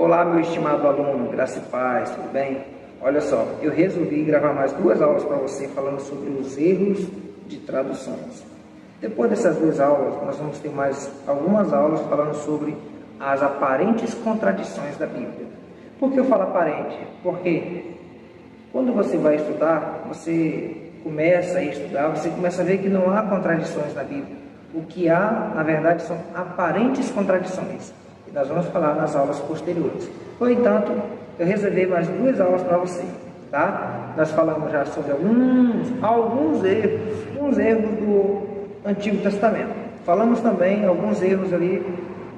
Olá, meu estimado aluno, graça e paz, tudo bem? Olha só, eu resolvi gravar mais 2 aulas para você falando sobre os erros de traduções. Depois dessas 2 aulas, nós vamos ter mais algumas aulas falando sobre as aparentes contradições da Bíblia. Por que eu falo aparente? Porque quando você vai estudar, você começa a estudar, você começa a ver que não há contradições na Bíblia. O que há, na verdade, são aparentes contradições. E nós vamos falar nas aulas posteriores. No entanto, eu reservei mais 2 aulas para você, tá? Nós falamos já sobre alguns erros do Antigo Testamento. Falamos também alguns erros ali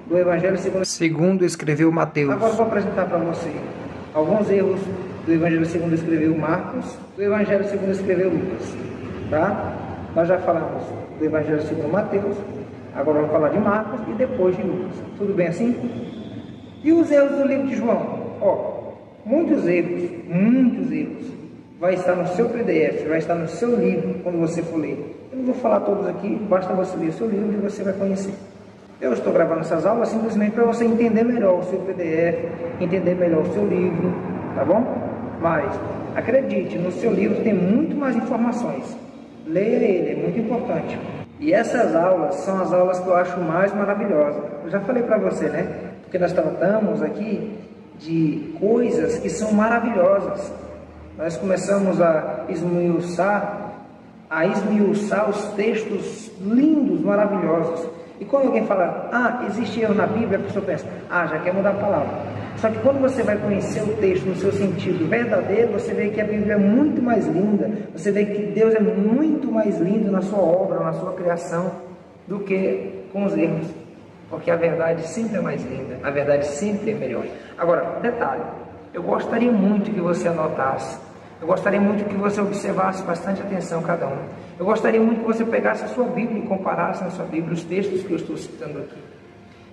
do Evangelho segundo escreveu Mateus. Agora eu vou apresentar para você alguns erros do Evangelho segundo escreveu Marcos, do Evangelho segundo escreveu Lucas, tá? Nós já falamos do Evangelho segundo Mateus, agora vamos falar de Marcos e depois de Lucas. Tudo bem assim? E os erros do livro de João? Muitos erros, vai estar no seu PDF, vai estar no seu livro quando você for ler. Eu não vou falar todos aqui, basta você ler o seu livro e você vai conhecer. Eu estou gravando essas aulas simplesmente para você entender melhor o seu PDF, entender melhor o seu livro, tá bom? Mas, acredite, no seu livro tem muito mais informações. Leia ele, é muito importante. E essas aulas são as aulas que eu acho mais maravilhosas. Eu já falei para você, né? Porque nós tratamos aqui de coisas que são maravilhosas. Nós começamos a esmiuçar os textos lindos, maravilhosos. E quando alguém fala, existe erro na Bíblia, a pessoa pensa, já quer mudar a palavra. Só que quando você vai conhecer o texto no seu sentido verdadeiro, você vê que a Bíblia é muito mais linda, você vê que Deus é muito mais lindo na sua obra, na sua criação, do que com os erros. Porque a verdade sempre é mais linda, a verdade sempre é melhor. Agora, detalhe, eu gostaria muito que você anotasse, eu gostaria muito que você observasse bastante atenção cada um. Eu gostaria muito que você pegasse a sua Bíblia e comparasse na sua Bíblia os textos que eu estou citando aqui.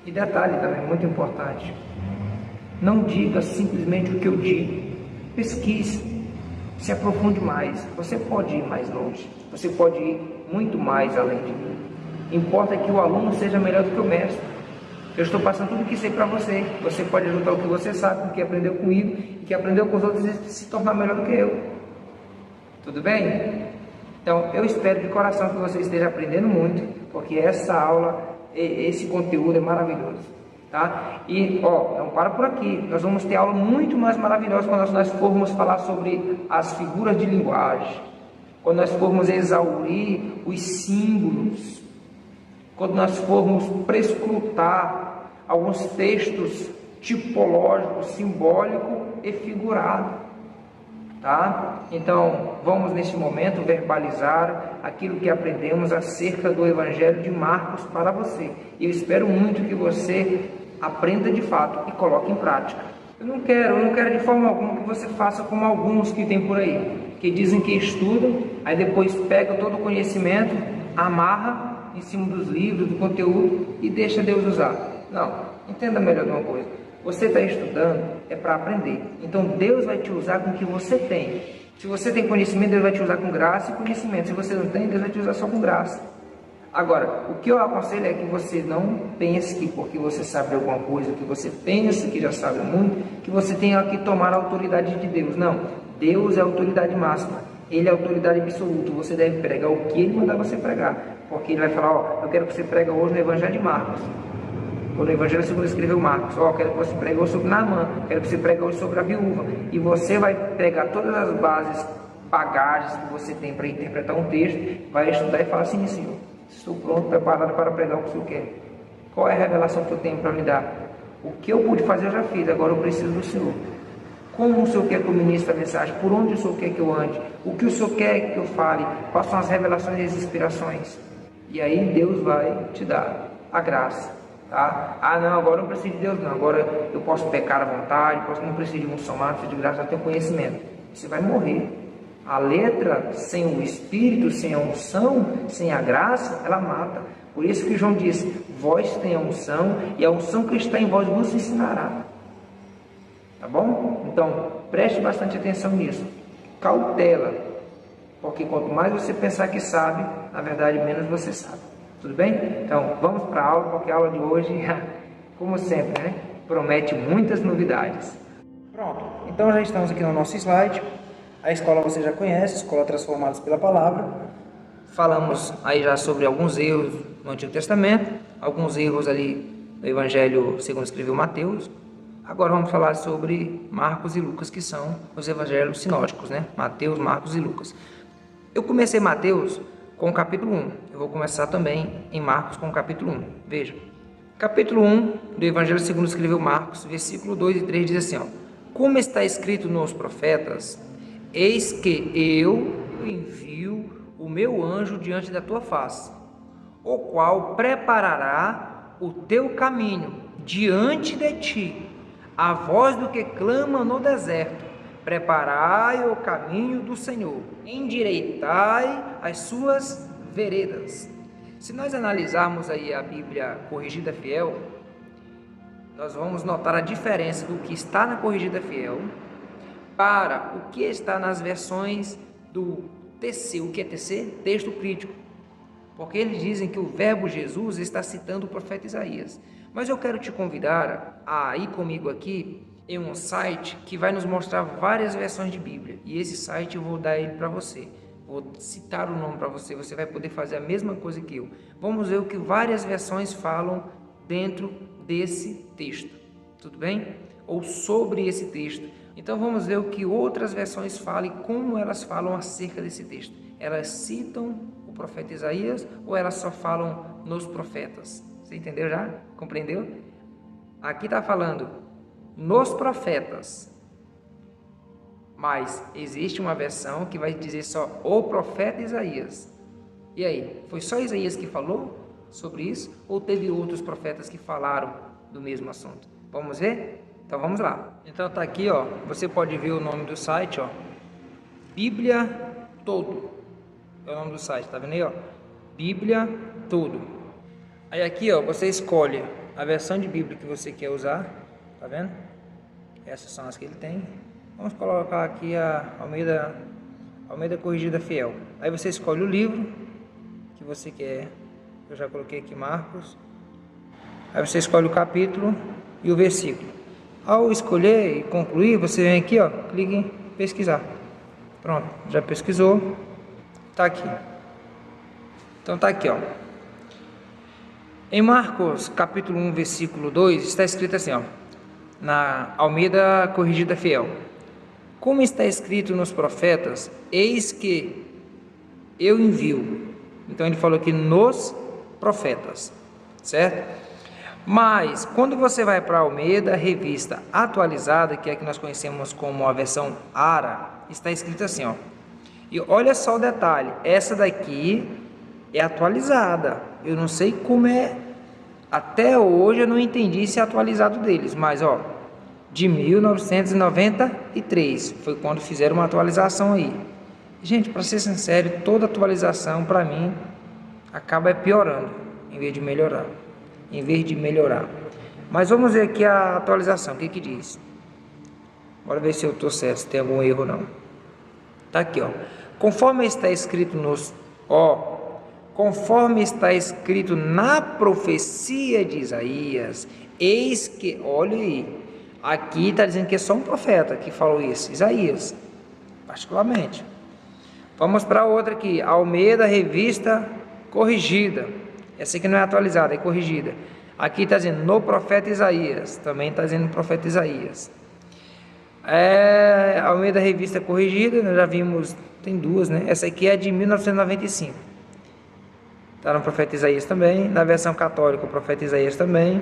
E detalhe também, muito importante, não diga simplesmente o que eu digo, pesquise, se aprofunde mais. Você pode ir mais longe, você pode ir muito mais além de mim. Importa que o aluno seja melhor do que o mestre. Eu estou passando tudo o que sei para você. Você pode ajudar o que você sabe, com o que aprendeu comigo e que aprendeu com os outros e se tornar melhor do que eu. Tudo bem? Então, eu espero de coração que você esteja aprendendo muito, porque essa aula, esse conteúdo é maravilhoso, tá? E, não para por aqui. Nós vamos ter aula muito mais maravilhosa quando nós formos falar sobre as figuras de linguagem, quando nós formos exaurir os símbolos, quando nós formos prescrutar alguns textos tipológicos, simbólico e figurado, tá? Então, vamos neste momento verbalizar aquilo que aprendemos acerca do Evangelho de Marcos para você. E eu espero muito que você aprenda de fato e coloque em prática. Eu não quero de forma alguma que você faça como alguns que tem por aí, que dizem que estudam, aí depois pega todo o conhecimento, amarra em cima dos livros, do conteúdo e deixa Deus usar. Não, entenda melhor de uma coisa. Você está estudando é para aprender. Então Deus vai te usar com o que você tem. Se você tem conhecimento, Deus vai te usar com graça e conhecimento. Se você não tem, Deus vai te usar só com graça. Agora, o que eu aconselho é que você não pense que porque você sabe alguma coisa, que você pensa que já sabe muito, que você tenha que tomar a autoridade de Deus. Não, Deus é a autoridade máxima. Ele é a autoridade absoluta. Você deve pregar o que Ele mandar você pregar. Porque Ele vai falar, eu quero que você pregue hoje no Evangelho de Marcos. Ou no Evangelho segundo escreveu Marcos. Quero que você pregue hoje sobre Naamã. Quero que você pregue hoje sobre a viúva. E você vai pegar todas as bases, bagagens que você tem para interpretar um texto, vai estudar e falar assim, Senhor, estou pronto, preparado para pregar o que o Senhor quer. Qual é a revelação que eu tenho para lhe dar? O que eu pude fazer eu já fiz, agora eu preciso do Senhor. Como o Senhor quer que eu ministre a mensagem? Por onde o Senhor quer que eu ande? O que o Senhor quer que eu fale? Quais são as revelações e as inspirações? E aí Deus vai te dar a graça, tá? Não, agora eu não preciso de Deus não. Agora eu posso pecar à vontade, não preciso de unção, não preciso de graça, eu tenho conhecimento. Você vai morrer. A letra sem o Espírito, sem a unção, sem a graça, ela mata. Por isso que João disse, vós tem a unção e a unção que está em vós vos ensinará. Tá bom? Então, preste bastante atenção nisso. Cautela. Porque quanto mais você pensar que sabe, na verdade, menos você sabe. Tudo bem? Então, vamos para a aula, porque a aula de hoje, como sempre, né? promete muitas novidades. Pronto, então já estamos aqui no nosso slide. A escola você já conhece, Escola Transformados pela Palavra. Falamos aí já sobre alguns erros no Antigo Testamento, alguns erros ali no Evangelho segundo escreveu Mateus. Agora vamos falar sobre Marcos e Lucas, que são os evangelhos sinóticos, né? Mateus, Marcos e Lucas. Eu comecei Mateus com o capítulo 1. Eu vou começar também em Marcos com o capítulo 1. Veja, capítulo 1 do Evangelho segundo escreveu Marcos, versículo 2 e 3 diz assim, ó: como está escrito nos profetas, eis que eu envio o meu anjo diante da tua face, o qual preparará o teu caminho diante de ti. A voz do que clama no deserto: preparai o caminho do Senhor, endireitai as suas veredas. Se nós analisarmos aí a Bíblia Corrigida Fiel, nós vamos notar a diferença do que está na Corrigida Fiel para o que está nas versões do TC. O que é TC? Texto crítico. Porque eles dizem que o verbo Jesus está citando o profeta Isaías. Mas eu quero te convidar a ir comigo aqui em um site que vai nos mostrar várias versões de Bíblia. E esse site eu vou dar ele para você. Vou citar o nome para você. Você vai poder fazer a mesma coisa que eu. Vamos ver o que várias versões falam dentro desse texto. Tudo bem? Ou sobre esse texto. Então vamos ver o que outras versões falam e como elas falam acerca desse texto. Elas citam o profeta Isaías ou elas só falam nos profetas? Você entendeu já? Compreendeu? Aqui está falando nos profetas, mas existe uma versão que vai dizer só o profeta Isaías. E aí, foi só Isaías que falou sobre isso ou teve outros profetas que falaram do mesmo assunto? Vamos ver? Então vamos lá. Então tá aqui, ó, você pode ver o nome do site, ó, Bíblia Todo. É o nome do site, tá vendo aí, ó? Bíblia Todo. Aí aqui, ó, você escolhe a versão de Bíblia que você quer usar, tá vendo? Essas são as que ele tem. Vamos colocar aqui a Almeida Corrigida Fiel. Aí você escolhe o livro que você quer. Eu já coloquei aqui Marcos. Aí você escolhe o capítulo e o versículo. Ao escolher e concluir, você vem aqui, ó, clique em pesquisar. Pronto, já pesquisou. Tá aqui. Então tá aqui, ó. Em Marcos, capítulo 1, versículo 2, está escrito assim, ó, na Almeida Corrigida Fiel: como está escrito nos profetas, eis que eu envio. Então ele falou aqui nos profetas, certo? Mas quando você vai para a Almeida Revista Atualizada, que é a que nós conhecemos como a versão ARA, está escrito assim, ó. E olha só o detalhe, essa daqui é atualizada. Eu não sei como é, até hoje eu não entendi se é atualizado deles, mas ó, de 1993 foi quando fizeram uma atualização aí. Gente, para ser sincero, toda atualização para mim acaba piorando em vez de melhorar. Mas vamos ver aqui a atualização, o que diz. Bora ver se eu estou certo, se tem algum erro ou não. Tá aqui, ó. Conforme está escrito conforme está escrito na profecia de Isaías, eis que, olha aí, aqui está dizendo que é só um profeta que falou isso, Isaías, particularmente. Vamos para outra aqui, Almeida Revista Corrigida. Essa aqui não é atualizada, é corrigida. Aqui está dizendo no profeta Isaías, também está dizendo no profeta Isaías. Almeida Revista Corrigida, nós já vimos, tem duas, né? Essa aqui é de 1995. Está no profeta Isaías também, na versão católica o profeta Isaías também,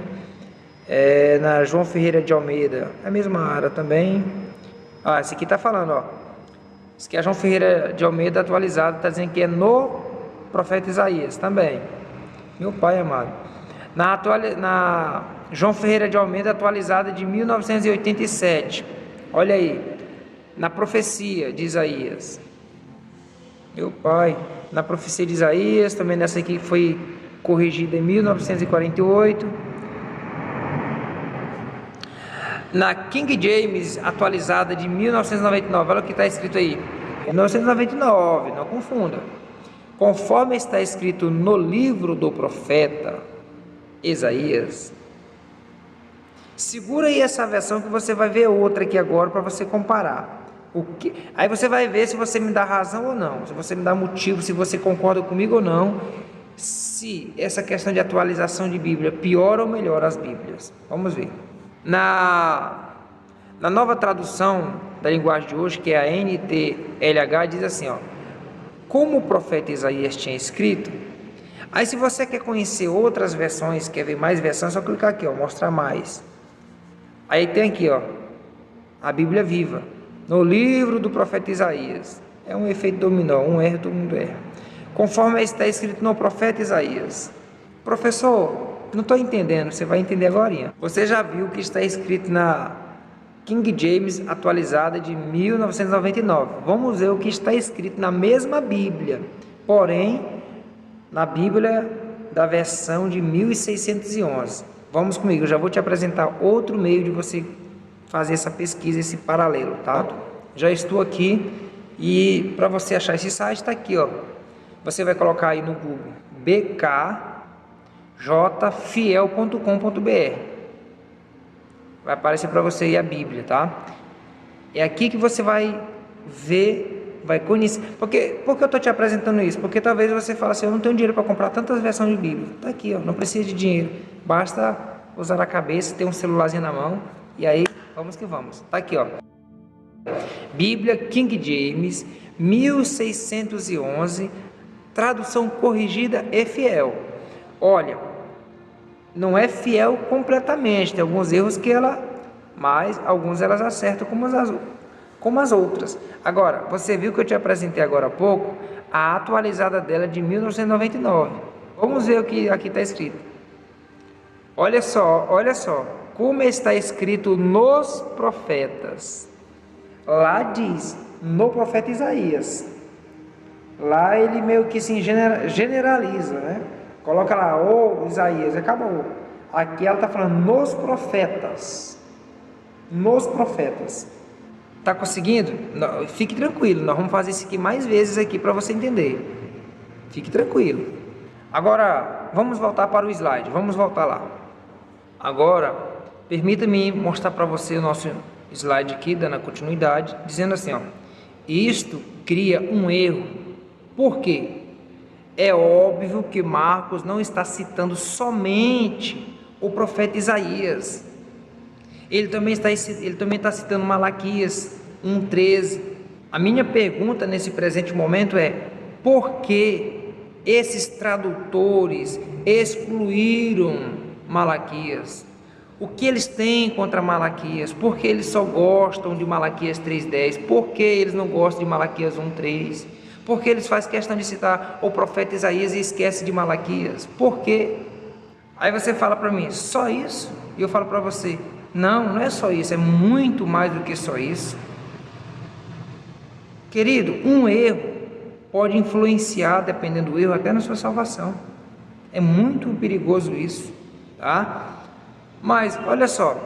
na João Ferreira de Almeida, a mesma área também. Esse aqui está falando, ó, esse aqui é João Ferreira de Almeida atualizado, está dizendo que é no profeta Isaías também. Meu pai amado. Na João Ferreira de Almeida atualizada de 1987, olha aí, na profecia de Isaías. Meu pai, na profecia de Isaías, também nessa aqui que foi corrigida em 1948. Na King James, atualizada de 1999, olha o que está escrito aí. 1999, não confunda. Conforme está escrito no livro do profeta Isaías, Segura aí essa versão que você vai ver outra aqui agora para você comparar. Aí você vai ver se você me dá razão ou não, se você me dá motivo, se você concorda comigo ou não, se essa questão de atualização de Bíblia piora ou melhora as Bíblias. Vamos ver. Na nova tradução da linguagem de hoje, que é a NTLH, diz assim, ó: como o profeta Isaías tinha escrito. Aí se você quer conhecer outras versões, quer ver mais versões, é só clicar aqui, ó, mostrar mais. Aí tem aqui, ó, a Bíblia Viva, no livro do profeta Isaías. É um efeito dominó, um erro, todo mundo erra. Conforme está escrito no profeta Isaías. Professor, não estou entendendo, você vai entender agora. Você já viu que está escrito na King James atualizada de 1999. Vamos ver o que está escrito na mesma Bíblia, porém na Bíblia da versão de 1611. Vamos comigo, eu já vou te apresentar outro meio de você fazer essa pesquisa, esse paralelo, tá? Já estou aqui e para você achar esse site está aqui, ó. Você vai colocar aí no Google bkjfiel.com.br. Vai aparecer para você aí a Bíblia, tá? É aqui que você vai ver, vai conhecer. Por que eu estou te apresentando isso? Porque talvez você fale assim, eu não tenho dinheiro para comprar tantas versões de Bíblia. Tá aqui, ó, não precisa de dinheiro. Basta usar a cabeça, ter um celularzinho na mão e aí vamos que vamos. Tá aqui, ó. Bíblia King James 1611, tradução corrigida e fiel. Olha, não é fiel completamente, tem alguns erros que mas alguns elas acertam como as outras. Agora, você viu que eu te apresentei agora há pouco a atualizada dela de 1999. Vamos ver o que aqui está escrito. Olha só, como está escrito nos profetas. Lá diz, no profeta Isaías. Lá ele meio que se generaliza, né? Coloca lá, ô Isaías, acabou. Aqui ela está falando nos profetas. Nos profetas. Tá conseguindo? Não, fique tranquilo, nós vamos fazer isso aqui mais vezes aqui para você entender. Fique tranquilo. Agora, vamos voltar para o slide, vamos voltar lá. Agora, permita-me mostrar para você o nosso slide aqui, dando a continuidade, dizendo assim, ó. Isto cria um erro. Por quê? É óbvio que Marcos não está citando somente o profeta Isaías. Ele também está citando Malaquias 1,13. A minha pergunta nesse presente momento é: por que esses tradutores excluíram Malaquias? O que eles têm contra Malaquias? Por que eles só gostam de Malaquias 3,10? Por que eles não gostam de Malaquias 1,3? Por que eles fazem questão de citar o profeta Isaías e esquecem de Malaquias? Por quê? Aí você fala para mim, só isso? E eu falo para você, não é só isso, é muito mais do que só isso. Querido, um erro pode influenciar, dependendo do erro, até na sua salvação. É muito perigoso isso, tá? Mas, olha só,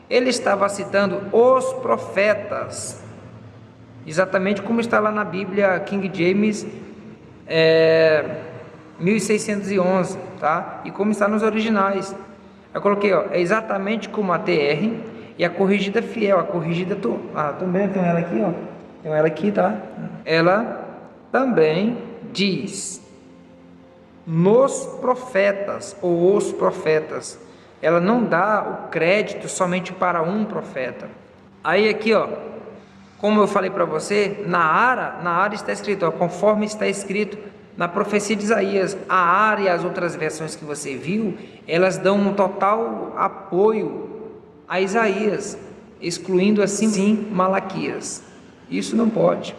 ele estava citando os profetas, exatamente como está lá na Bíblia King James 1611, tá? E como está nos originais. Eu coloquei, ó, é exatamente como a TR e a corrigida fiel, a corrigida também tem ela aqui, ó. Tem ela aqui, tá? Ela também diz nos profetas ou os profetas. Ela não dá o crédito somente para um profeta. Aí aqui, ó, como eu falei para você, na Ara está escrito, ó, conforme está escrito na profecia de Isaías. A Ara e as outras versões que você viu, elas dão um total apoio a Isaías, excluindo assim sim Malaquias. Isso não pode,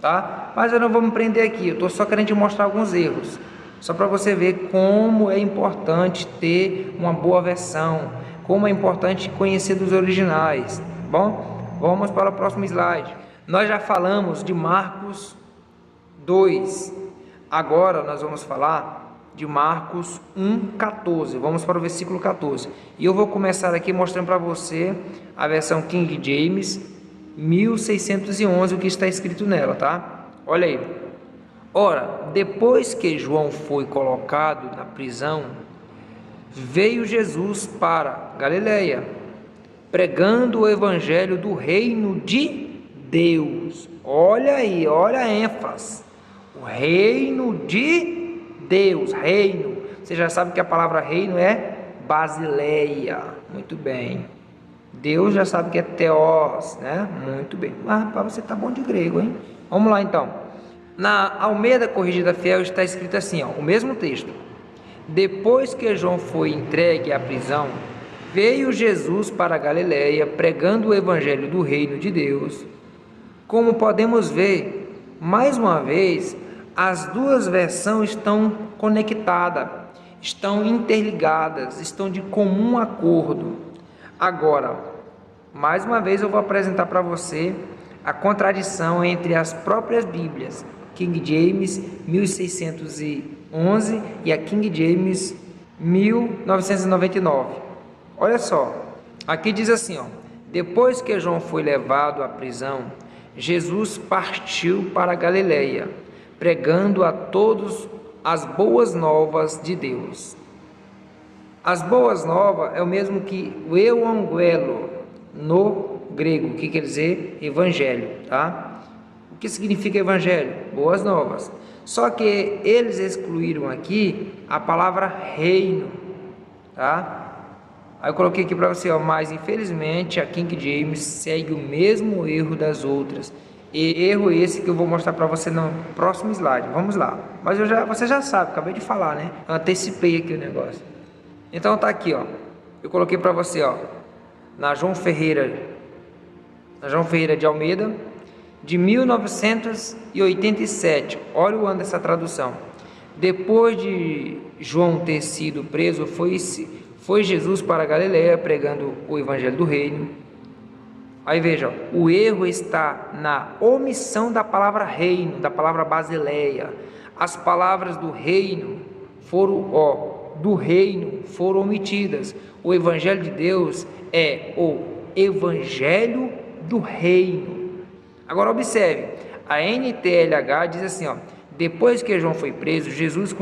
tá? Mas eu não vou me prender aqui, eu estou só querendo te mostrar alguns erros, só para você ver como é importante ter uma boa versão, como é importante conhecer dos originais, tá bom? Vamos para o próximo slide. Nós já falamos de Marcos 2, agora nós vamos falar de Marcos 1,14, vamos para o versículo 14, e eu vou começar aqui mostrando para você a versão King James 1611, o que está escrito nela, tá? Olha aí. Ora, depois que João foi colocado na prisão, veio Jesus para Galileia, pregando o evangelho do reino de Deus. Olha aí, olha a ênfase. O reino de Deus, reino. Você já sabe que a palavra reino é Basileia. Muito bem. Deus já sabe que é Theos, né? Muito bem. Mas para você tá bom de grego, hein? Vamos lá então. Na Almeida Corrigida Fiel está escrito assim, ó, o mesmo texto. Depois que João foi entregue à prisão, veio Jesus para a Galileia pregando o evangelho do reino de Deus. Como podemos ver, mais uma vez, as duas versões estão conectadas, estão interligadas, estão de comum acordo. Agora, mais uma vez eu vou apresentar para você a contradição entre as próprias Bíblias, King James 1611 e a King James 1999. Olha só, aqui diz assim, ó, depois que João foi levado à prisão, Jesus partiu para a Galileia, pregando a todos as boas novas de Deus. As boas novas é o mesmo que o euangelo no grego, que quer dizer evangelho, tá? O que significa evangelho? Boas novas. Só que eles excluíram aqui a palavra reino, tá? Aí eu coloquei aqui para você, ó, mas infelizmente a King James segue o mesmo erro das outras. E erro esse que eu vou mostrar para você no próximo slide. Vamos lá. Mas você já sabe, acabei de falar, né? Eu antecipei aqui o negócio. Então tá aqui, ó. Eu coloquei para você, ó, na João Ferreira de Almeida, de 1987. Olha o ano dessa tradução. Depois de João ter sido preso, foi Jesus para a Galileia pregando o evangelho do reino. Aí veja, o erro está na omissão da palavra reino, da palavra Basileia. As palavras do reino foram omitidas. O evangelho de Deus é o evangelho do reino. Agora observe, a NTLH diz assim, ó, depois que João foi preso, Jesus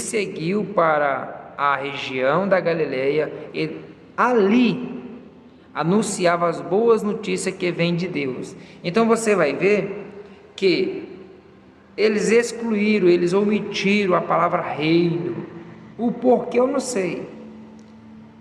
seguiu para a região da Galileia e ali anunciava as boas notícias que vêm de Deus. Então você vai ver que eles excluíram, eles omitiram a palavra reino. O porquê eu não sei,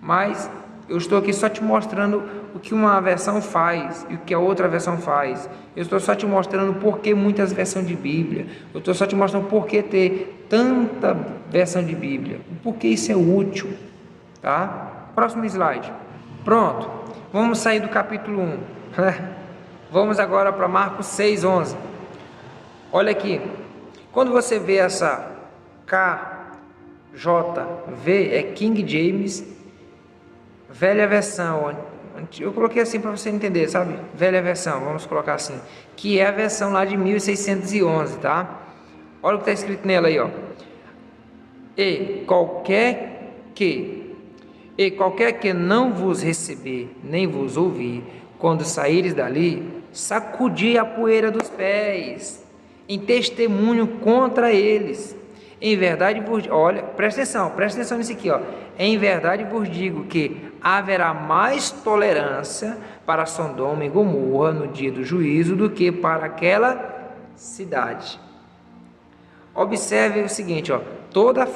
mas eu estou aqui só te mostrando o que uma versão faz e o que a outra versão faz. Eu estou só te mostrando por que muitas versões de Bíblia. Eu estou só te mostrando por que ter tanta versão de Bíblia. Por que isso é útil, tá? Próximo slide. Pronto. Vamos sair do capítulo 1. Vamos agora para Marcos 6:11. Olha aqui. Quando você vê essa KJV, é King James, velha versão. Eu coloquei assim para você entender, sabe? Velha versão, vamos colocar assim. Que é a versão lá de 1611, tá? Olha o que está escrito nela aí, ó. E qualquer que não vos receber, nem vos ouvir, quando saíres dali, sacudi a poeira dos pés, em testemunho contra eles. Em verdade vos... Olha, presta atenção nisso aqui, ó. Em verdade vos digo que haverá mais tolerância para Sodoma e Gomorra no dia do juízo do que para aquela cidade. Observe o seguinte, ó. Toda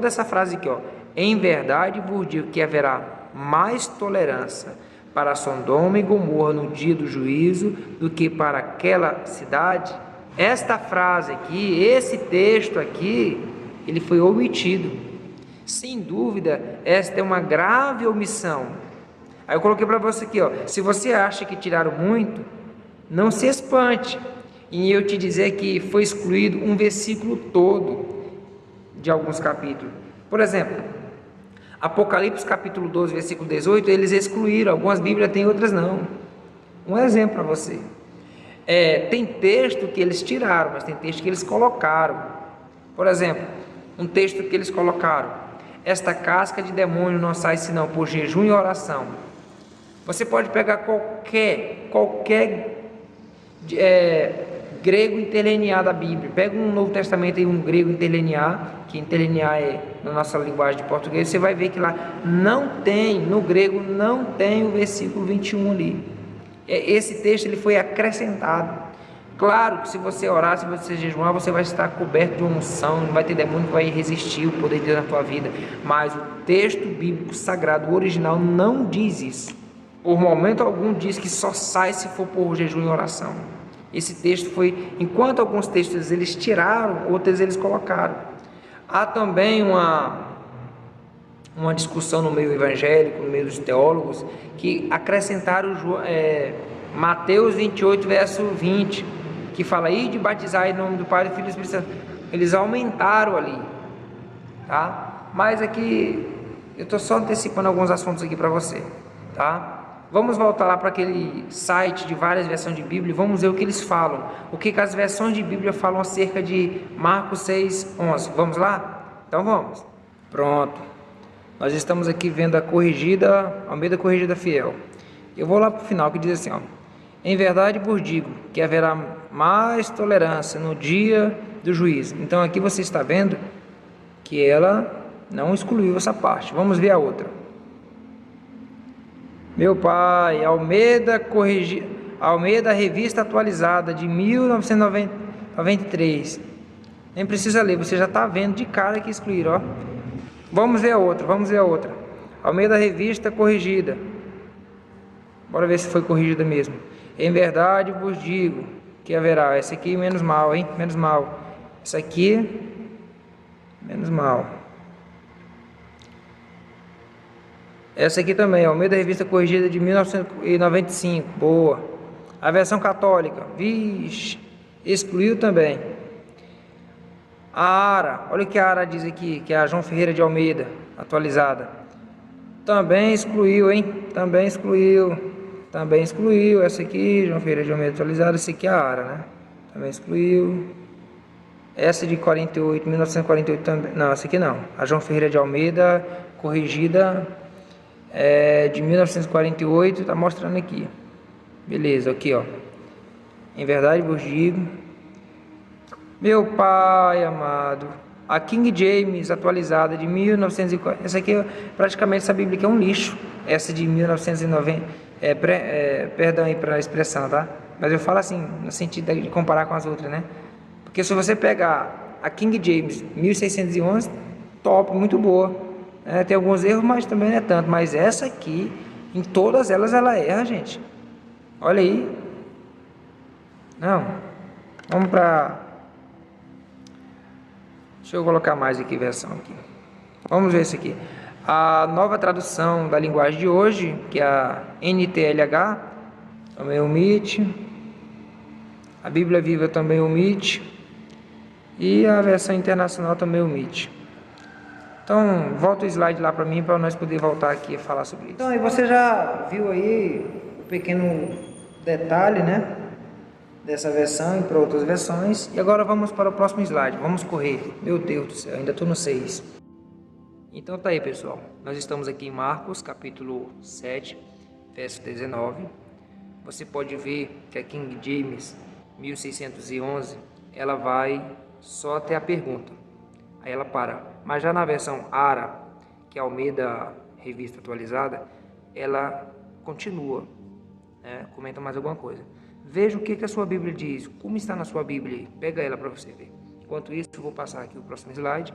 essa frase aqui, ó. Em verdade vos digo que haverá mais tolerância para Sodoma e Gomorra no dia do juízo do que para aquela cidade. Esta frase aqui, esse texto aqui, ele foi omitido. Sem dúvida, esta é uma grave omissão. Aí eu coloquei para você aqui, ó, se você acha que tiraram muito, não se espante em eu te dizer que foi excluído um versículo todo de alguns capítulos. Por exemplo, Apocalipse capítulo 12, versículo 18, eles excluíram, algumas Bíblias têm, outras não. Um exemplo para você. Tem texto que eles tiraram, mas tem texto que eles colocaram. Por exemplo, um texto que eles colocaram: esta casca de demônio não sai senão por jejum e oração. Você pode pegar qualquer grego interlinear da Bíblia. Pega um Novo Testamento e um grego interlinear, que interlinear é na nossa linguagem de português, você vai ver que lá não tem, no grego não tem o versículo 21 ali. Esse texto ele foi acrescentado. Claro que se você orar, se você jejuar, você vai estar coberto de uma unção, não vai ter demônio que vai resistir o poder de Deus na tua vida. Mas o texto bíblico sagrado, o original, não diz isso. Por momento algum diz que só sai se for por jejum e oração. Esse texto foi, enquanto alguns textos eles tiraram, outros eles colocaram. Há também uma discussão no meio evangélico, no meio dos teólogos, que acrescentaram Mateus 28, verso 20, que fala aí de batizar em nome do Pai, do Filho e do Espírito Santo. Eles aumentaram ali, tá? Mas aqui eu estou só antecipando alguns assuntos aqui para você, tá? Vamos voltar lá para aquele site de várias versões de Bíblia e vamos ver o que eles falam. O que as versões de Bíblia falam acerca de Marcos 6, 11. Vamos lá? Então vamos. Pronto. Nós estamos aqui vendo a corrigida, Almeida Corrigida Fiel. Eu vou lá para o final que diz assim, ó. Em verdade vos digo que haverá mais tolerância no dia do juízo. Então aqui você está vendo que ela não excluiu essa parte. Vamos ver a outra. Meu pai, Almeida Revista Atualizada de 1993. Nem precisa ler, você já está vendo de cara que excluíram, ó. Vamos ver a outra. Almeida Revista Corrigida. Bora ver se foi corrigida mesmo. Em verdade vos digo que haverá. Essa aqui menos mal, hein? Menos mal. Essa aqui menos mal. Essa aqui também, Almeida Revista Corrigida de 1995. Boa. A versão católica. Vixe, excluiu também. A ARA, olha o que a ARA diz aqui, que é a João Ferreira de Almeida, atualizada. Também excluiu, hein? Também excluiu. Essa aqui, João Ferreira de Almeida atualizada. Essa aqui é a ARA, né? Também excluiu. Essa de 1948 também. Não, essa aqui não. A João Ferreira de Almeida, corrigida, de 1948, tá mostrando aqui. Beleza, aqui, ó. Em verdade vos digo. Meu pai amado, a King James atualizada de 1940, essa aqui praticamente essa Bíblia aqui é um lixo, essa de 1990, perdão aí para a expressão, tá? Mas eu falo assim, no sentido de comparar com as outras, né? Porque se você pegar a King James 1611, top, muito boa, tem alguns erros, mas também não é tanto, mas essa aqui, em todas elas ela erra, gente. Olha aí. Não, vamos para... Deixa eu colocar mais aqui, versão aqui. Vamos ver isso aqui. A nova tradução da linguagem de hoje, que é a NTLH, também omite. A Bíblia Viva também omite. E a versão internacional também omite. Então, volta o slide lá para mim, para nós poder voltar aqui a falar sobre isso. Então, aí você já viu aí o pequeno detalhe, né? Dessa versão e para outras versões. E agora vamos para o próximo slide. Vamos correr. Meu Deus do céu, ainda estou no 6. Então tá aí, pessoal. Nós estamos aqui em Marcos, capítulo 7, verso 19. Você pode ver que a King James 1611, ela vai só até a pergunta. Aí ela para. Mas já na versão ARA, que é a Almeida Revista Atualizada, ela continua, né? Comenta mais alguma coisa. Veja o que a sua Bíblia diz, como está na sua Bíblia aí, pega ela para você ver. Enquanto isso, eu vou passar aqui o próximo slide.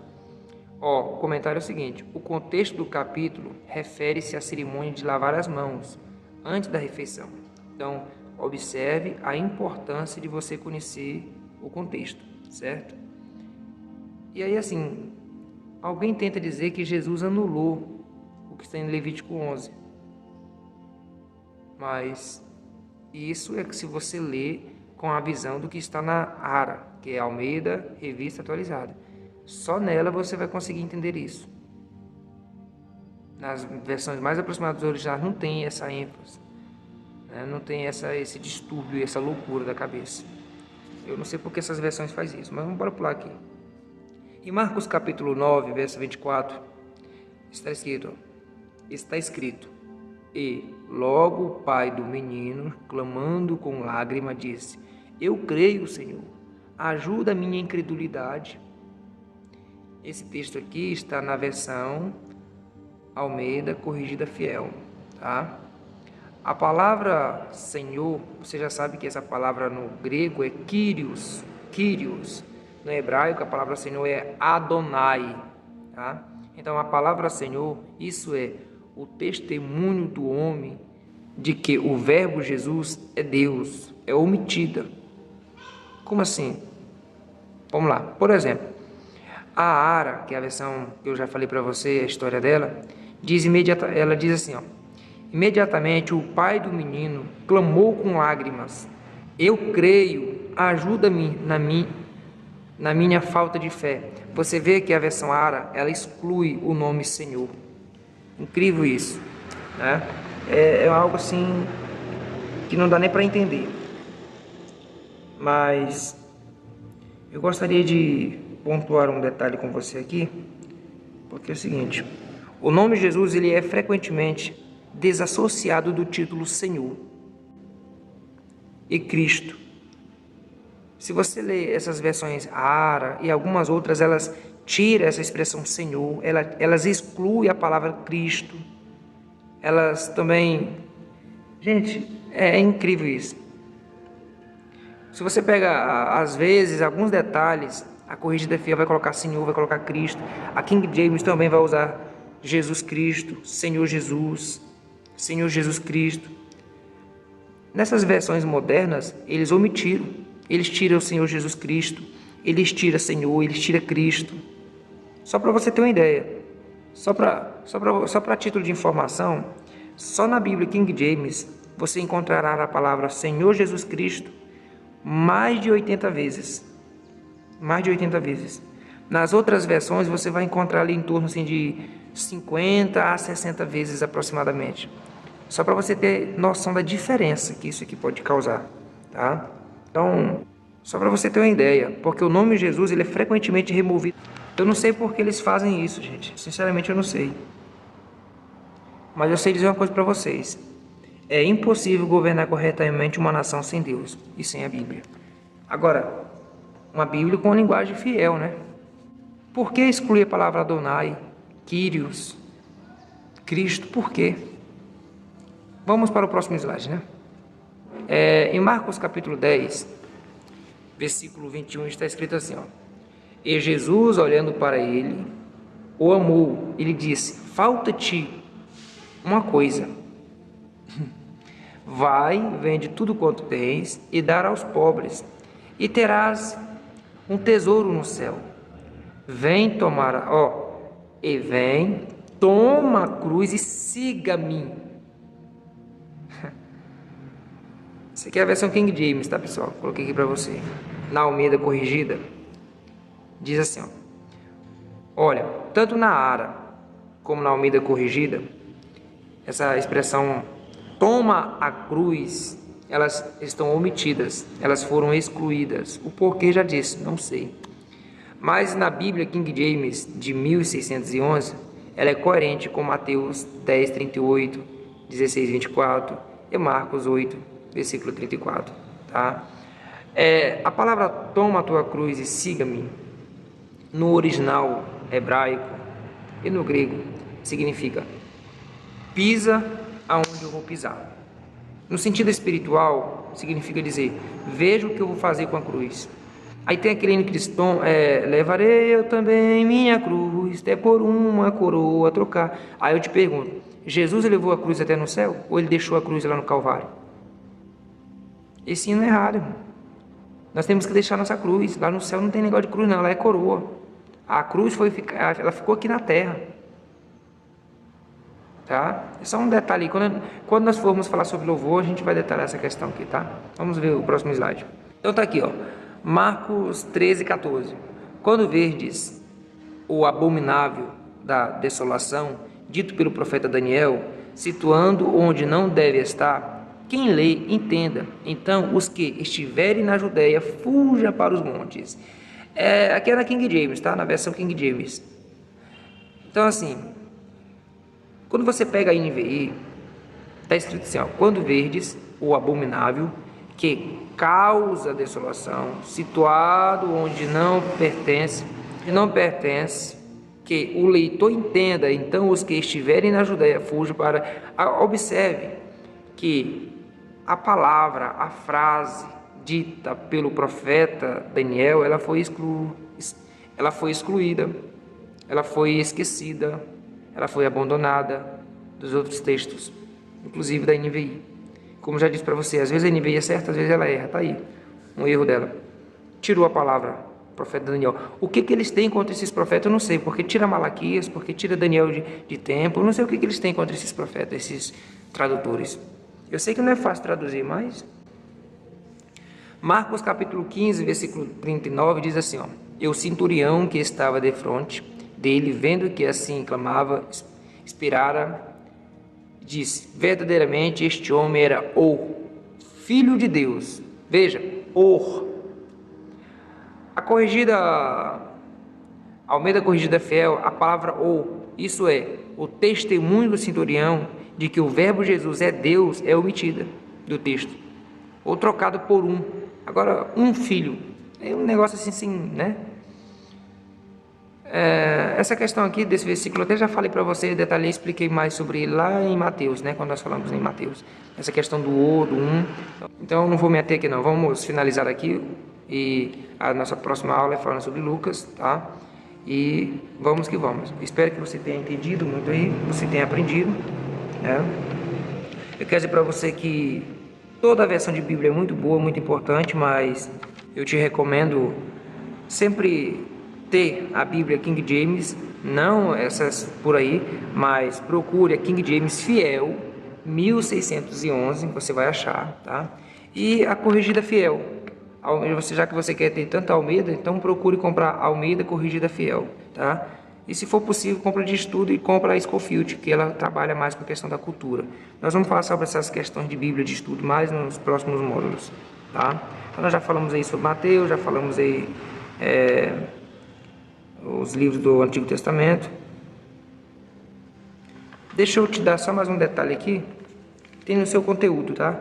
O comentário é o seguinte: o contexto do capítulo refere-se à cerimônia de lavar as mãos antes da refeição. Então, observe a importância de você conhecer o contexto, certo? E aí, assim, alguém tenta dizer que Jesus anulou o que está em Levítico 11. Mas isso é que se você ler com a visão do que está na ARA, que é a Almeida Revista Atualizada. Só nela você vai conseguir entender isso. Nas versões mais aproximadas dos originais não tem essa ênfase, né? Não tem esse distúrbio, essa loucura da cabeça. Eu não sei porque essas versões fazem isso, mas vamos para pular aqui. Em Marcos capítulo 9, verso 24, está escrito: E logo o pai do menino, clamando com lágrima, disse: Eu creio, Senhor. Ajuda a minha incredulidade. Esse texto aqui está na versão Almeida Corrigida Fiel, tá? A palavra Senhor, você já sabe que essa palavra no grego é Kyrios. Kyrios. No hebraico, a palavra Senhor é Adonai, tá? Então, a palavra Senhor, isso é o testemunho do homem de que o verbo Jesus é Deus, é omitida. Como assim? Vamos lá. Por exemplo, a Ara, que é a versão que eu já falei para você, a história dela, ela diz assim, ó: imediatamente o pai do menino clamou com lágrimas: eu creio, ajuda-me na minha falta de fé. Você vê que a versão Ara, ela exclui o nome Senhor. Incrível isso, né? É algo assim que não dá nem para entender. Mas eu gostaria de pontuar um detalhe com você aqui, porque é o seguinte: o nome Jesus ele é frequentemente desassociado do título Senhor e Cristo. Se você ler essas versões Ara e algumas outras, elas tiram essa expressão Senhor, elas excluem a palavra Cristo. Elas também... Gente, é incrível isso. Se você pega, às vezes, alguns detalhes, a Corrigida Fiel vai colocar Senhor, vai colocar Cristo. A King James também vai usar Jesus Cristo, Senhor Jesus Cristo. Nessas versões modernas, eles omitiram. Eles tiram o Senhor Jesus Cristo, eles tiram Senhor, eles tiram Cristo. Só para você ter uma ideia, só para título de informação, só na Bíblia King James você encontrará a palavra Senhor Jesus Cristo mais de 80 vezes. Mais de 80 vezes. Nas outras versões você vai encontrar ali em torno assim, de 50 a 60 vezes aproximadamente. Só para você ter noção da diferença que isso aqui pode causar, tá? Então, só para você ter uma ideia, porque o nome Jesus ele é frequentemente removido. Eu não sei por que eles fazem isso, gente. Sinceramente, eu não sei. Mas eu sei dizer uma coisa para vocês. É impossível governar corretamente uma nação sem Deus e sem a Bíblia. Agora, uma Bíblia com uma linguagem fiel, né? Por que excluir a palavra Adonai, Kyrios, Cristo? Por quê? Vamos para o próximo slide, né? Em Marcos capítulo 10, versículo 21, está escrito assim, ó: e Jesus, olhando para ele, o amou. Ele disse: falta-te uma coisa. Vai, vende tudo quanto tens e dá aos pobres, e terás um tesouro no céu. Vem tomar, toma a cruz e siga-me. Essa aqui é a versão King James, tá, pessoal? Coloquei aqui para você. Na Almeida Corrigida, diz assim, ó: olha, tanto na Ara como na Almeida Corrigida, essa expressão toma a cruz, elas estão omitidas, elas foram excluídas. O porquê já disse, não sei. Mas na Bíblia King James de 1611, ela é coerente com Mateus 10, 38, 16, 24 e Marcos 8, versículo 34, tá? A palavra toma a tua cruz e siga-me, no original hebraico e no grego, significa pisa aonde eu vou pisar. No sentido espiritual, significa dizer, veja o que eu vou fazer com a cruz. Aí tem aquele cristão, levarei eu também minha cruz, até por uma coroa trocar. Aí eu te pergunto, Jesus levou a cruz até no céu? Ou ele deixou a cruz lá no Calvário? Esse hino é errado, irmão. Nós temos que deixar nossa cruz. Lá no céu não tem negócio de cruz não, lá é coroa. A cruz ela ficou aqui na terra. Tá? É só um detalhe. Quando nós formos falar sobre louvor, a gente vai detalhar essa questão aqui, tá? Vamos ver o próximo slide. Então tá aqui, ó. Marcos 13, 14. Quando verdes o abominável da desolação, dito pelo profeta Daniel, situando onde não deve estar, quem lê, entenda. Então, os que estiverem na Judéia, fuja para os montes. Aqui é na King James, tá? Na versão King James. Então, assim, quando você pega a NVI, está escrito assim, ó: quando verdes o abominável, que causa desolação, situado onde não pertence, que o leitor entenda. Então os que estiverem na Judéia fujam para... Observe que a palavra, a frase dita pelo profeta Daniel, ela foi excluída, ela foi esquecida, ela foi abandonada dos outros textos, inclusive da NVI. Como já disse para você, às vezes a NVI é certa, às vezes ela erra. Está aí um erro dela. Tirou a palavra profeta Daniel. O que eles têm contra esses profetas eu não sei, porque tira Malaquias, porque tira Daniel de tempo, eu não sei o que eles têm contra esses profetas, esses tradutores. Eu sei que não é fácil traduzir, mas... Marcos capítulo 15, versículo 39 diz assim, ó: E o centurião que estava defronte dele, vendo que assim clamava, expirara, disse: verdadeiramente este homem era o Filho de Deus. Veja, a corrigida Almeida Corrigida Fiel, a palavra isso é, o testemunho do centurião de que o verbo Jesus é Deus, é omitida do texto, ou trocado por agora um filho, é um negócio assim, né? Essa questão aqui desse versículo, eu até já falei para você, detalhei, expliquei mais sobre ele lá em Mateus, né? Quando nós falamos em Mateus, essa questão do do então eu não vou me ater aqui não, vamos finalizar aqui, e a nossa próxima aula é falando sobre Lucas, tá? E vamos que vamos. Espero que você tenha entendido muito aí, você tenha aprendido, né? Eu quero dizer para você que toda a versão de Bíblia é muito boa, muito importante, mas eu te recomendo sempre ter a Bíblia King James, não essas por aí, mas procure a King James Fiel 1611, você vai achar, tá? E a Corrigida Fiel. Já que você quer ter tanta Almeida, então procure comprar Almeida Corrigida Fiel, tá? E se for possível, compra de estudo e compra a Scofield, que ela trabalha mais com a questão da cultura. Nós vamos falar sobre essas questões de Bíblia de estudo mais nos próximos módulos, tá? Então nós já falamos aí sobre Mateus, já falamos aí os livros do Antigo Testamento. Deixa eu te dar só mais um detalhe aqui, tem no seu conteúdo, tá?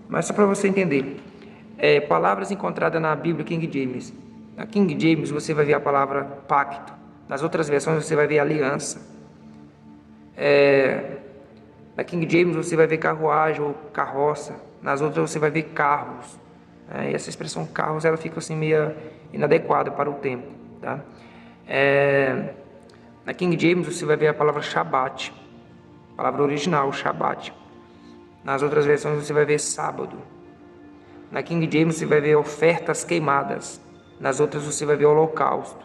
Mas só para você entender. Palavras encontradas na Bíblia King James. Na King James você vai ver a palavra pacto. Nas outras versões você vai ver aliança. Na King James você vai ver carruagem ou carroça. Nas outras você vai ver carros. E essa expressão carros ela fica assim meio inadequada para o tempo, tá? Na King James você vai ver a palavra Shabat. A palavra original, Shabat. Nas outras versões você vai ver sábado. Na King James você vai ver ofertas queimadas. Nas outras você vai ver holocausto.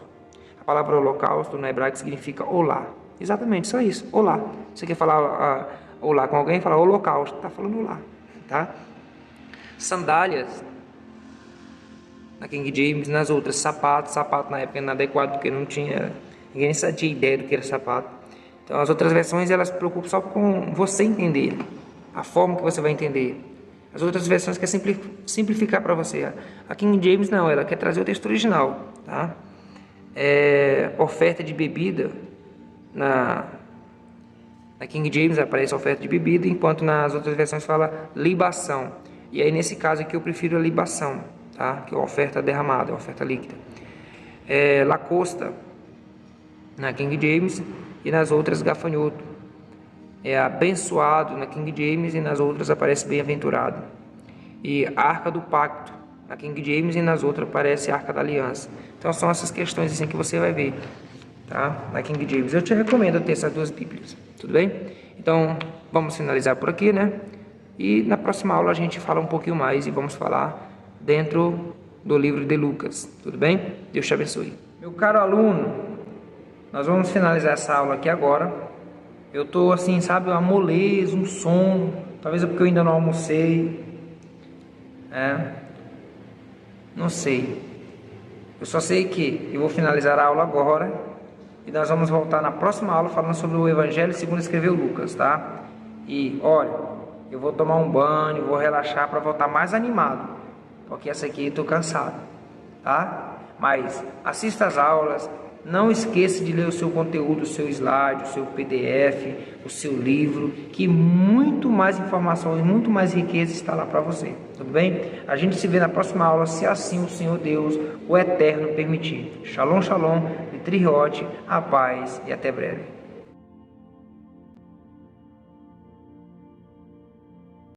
A palavra holocausto no hebraico significa olá. Exatamente, só isso, olá. Você quer falar olá com alguém, fala holocausto, está falando olá, tá? Sandálias na King James, nas outras sapato na época é inadequado porque não tinha, ninguém tinha ideia do que era sapato. Então as outras versões elas se preocupam só com você entender, a forma que você vai entender. As outras versões quer simplificar para você. A King James não, ela quer trazer o texto original, tá? Oferta de bebida na King James aparece oferta de bebida, enquanto nas outras versões fala libação. E aí nesse caso aqui eu prefiro a libação, tá? Que é a oferta derramada, a oferta líquida. Lacosta na King James e nas outras gafanhoto. Abençoado na King James e nas outras aparece bem-aventurado. E Arca do Pacto na King James e nas outras aparece Arca da Aliança. Então são essas questões assim que você vai ver, tá? Na King James. Eu te recomendo ter essas duas Bíblias, tudo bem? Então vamos finalizar por aqui, né? E na próxima aula a gente fala um pouquinho mais e vamos falar dentro do livro de Lucas, tudo bem? Deus te abençoe. Meu caro aluno, nós vamos finalizar essa aula aqui agora. Eu tô assim, sabe, uma moleza, um sono. Talvez é porque eu ainda não almocei. Não sei. Eu só sei que eu vou finalizar a aula agora. E nós vamos voltar na próxima aula falando sobre o Evangelho segundo escreveu Lucas, tá? E olha, eu vou tomar um banho, vou relaxar para voltar mais animado. Porque essa aqui eu tô cansado, tá? Mas assista as aulas, Não esqueça de ler o seu conteúdo, o seu slide, o seu PDF, o seu livro, que muito mais informação e muito mais riqueza está lá para você. Tudo bem? A gente se vê na próxima aula, se assim o Senhor Deus, o Eterno, permitir. Shalom, shalom, Litriote, a paz e até breve.